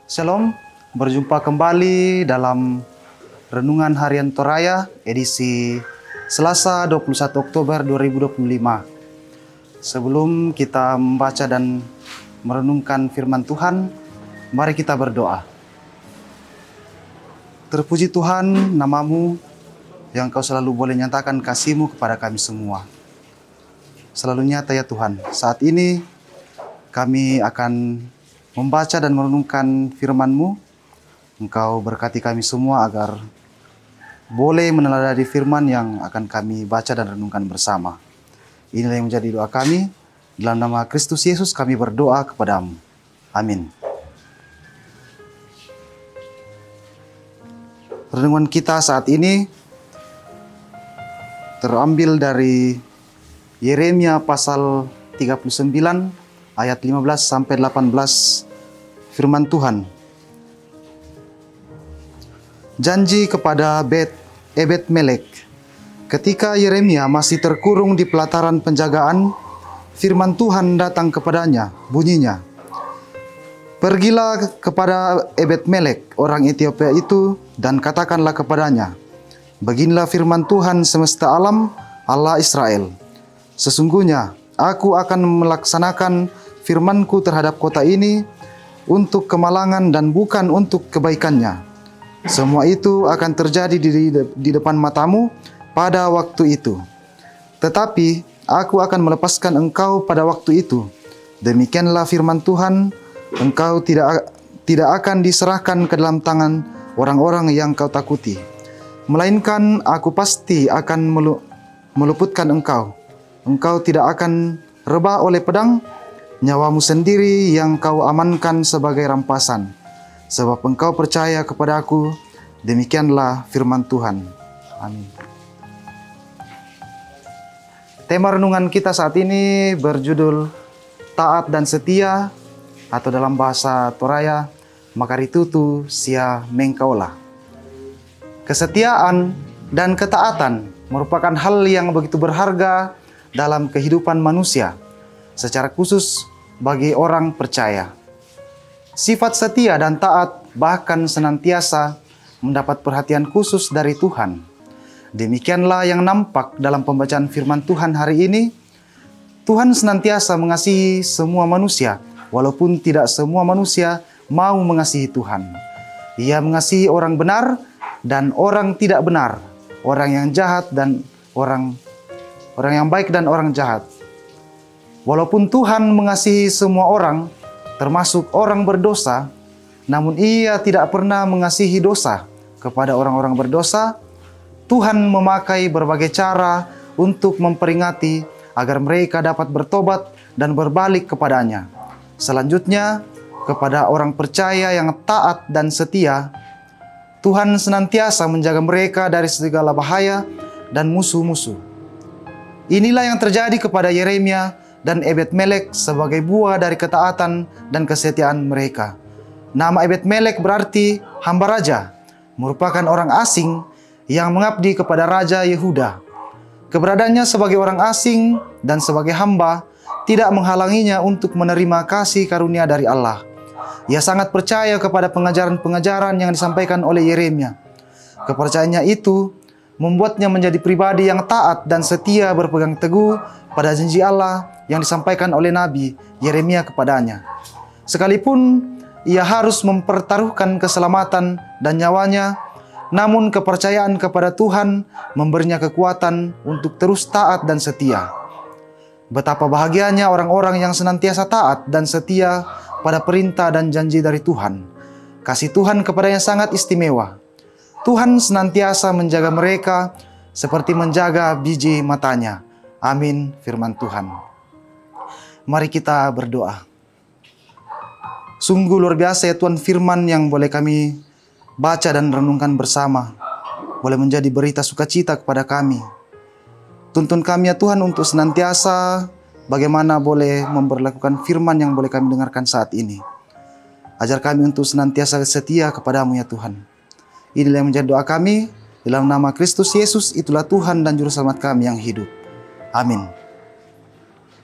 Shalom, berjumpa kembali dalam Renungan Harian Toraya edisi Selasa 21 Oktober 2025. Sebelum kita membaca dan merenungkan firman Tuhan, mari kita berdoa. Terpuji Tuhan, namamu yang Kau selalu boleh nyatakan kasih-Mu kepada kami semua. Selalu nyata ya Tuhan. Saat ini kami akan membaca dan merenungkan firman-Mu. Engkau berkati kami semua agar boleh meneladani firman yang akan kami baca dan renungkan bersama. Inilah yang menjadi doa kami. Dalam nama Kristus Yesus kami berdoa kepadamu. Amin. Renungan kita saat ini terambil dari Yeremia pasal 39 ayat 15 sampai 18 firman Tuhan. Janji kepada Ebed Melek. Ketika Yeremia masih terkurung di pelataran penjagaan, firman Tuhan datang kepadanya, bunyinya, "Pergilah kepada Ebed Melek, orang Ethiopia itu, dan katakanlah kepadanya, beginilah firman Tuhan semesta alam, Allah Israel. Sesungguhnya aku akan melaksanakan firman-Ku terhadap kota ini untuk kemalangan dan bukan untuk kebaikannya. Semua itu akan terjadi di depan matamu pada waktu itu. Tetapi aku akan melepaskan engkau pada waktu itu. Demikianlah firman Tuhan, engkau tidak akan diserahkan ke dalam tangan orang-orang yang kau takuti. Melainkan aku pasti akan meluputkan engkau. Engkau tidak akan rebah oleh pedang, nyawamu sendiri yang kau amankan sebagai rampasan. Sebab engkau percaya kepada aku, demikianlah firman Tuhan." Amin. Tema renungan kita saat ini berjudul Taat dan Setia, atau dalam bahasa Toraya, Makaritutu sia mengkaulah. Kesetiaan dan ketaatan merupakan hal yang begitu berharga dalam kehidupan manusia, secara khusus bagi orang percaya. Sifat setia dan taat bahkan senantiasa mendapat perhatian khusus dari Tuhan. Demikianlah yang nampak dalam pembacaan firman Tuhan hari ini. Tuhan senantiasa mengasihi semua manusia, walaupun tidak semua manusia mau mengasihi Tuhan. Ia mengasihi orang benar dan orang tidak benar, orang yang jahat dan orang yang baik dan orang jahat. Walaupun Tuhan mengasihi semua orang, termasuk orang berdosa, namun Ia tidak pernah mengasihi dosa. Kepada orang-orang berdosa, Tuhan memakai berbagai cara untuk memperingati agar mereka dapat bertobat dan berbalik kepadanya. Selanjutnya, kepada orang percaya yang taat dan setia, Tuhan senantiasa menjaga mereka dari segala bahaya dan musuh-musuh. Inilah yang terjadi kepada Yeremia dan Ebed Melek sebagai buah dari ketaatan dan kesetiaan mereka. Nama Ebed Melek berarti hamba raja, merupakan orang asing yang mengabdi kepada Raja Yehuda. Keberadaannya sebagai orang asing dan sebagai hamba tidak menghalanginya untuk menerima kasih karunia dari Allah. Ia sangat percaya kepada pengajaran-pengajaran yang disampaikan oleh Yeremia. Kepercayaannya itu membuatnya menjadi pribadi yang taat dan setia, berpegang teguh pada janji Allah yang disampaikan oleh Nabi Yeremia kepadanya. Sekalipun ia harus mempertaruhkan keselamatan dan nyawanya, namun kepercayaan kepada Tuhan memberinya kekuatan untuk terus taat dan setia. Betapa bahagianya orang-orang yang senantiasa taat dan setia pada perintah dan janji dari Tuhan. Kasih Tuhan kepadanya sangat istimewa. Tuhan senantiasa menjaga mereka seperti menjaga biji matanya. Amin, firman Tuhan. Mari kita berdoa. Sungguh luar biasa ya Tuhan, firman yang boleh kami baca dan renungkan bersama. Boleh menjadi berita sukacita kepada kami. Tuntun kami ya Tuhan untuk senantiasa bagaimana boleh memperlakukan firman yang boleh kami dengarkan saat ini. Ajar kami untuk senantiasa setia kepadamu ya Tuhan. Inilah yang menjadi doa kami. Dalam nama Kristus Yesus, itulah Tuhan dan Juru Selamat kami yang hidup. Amin.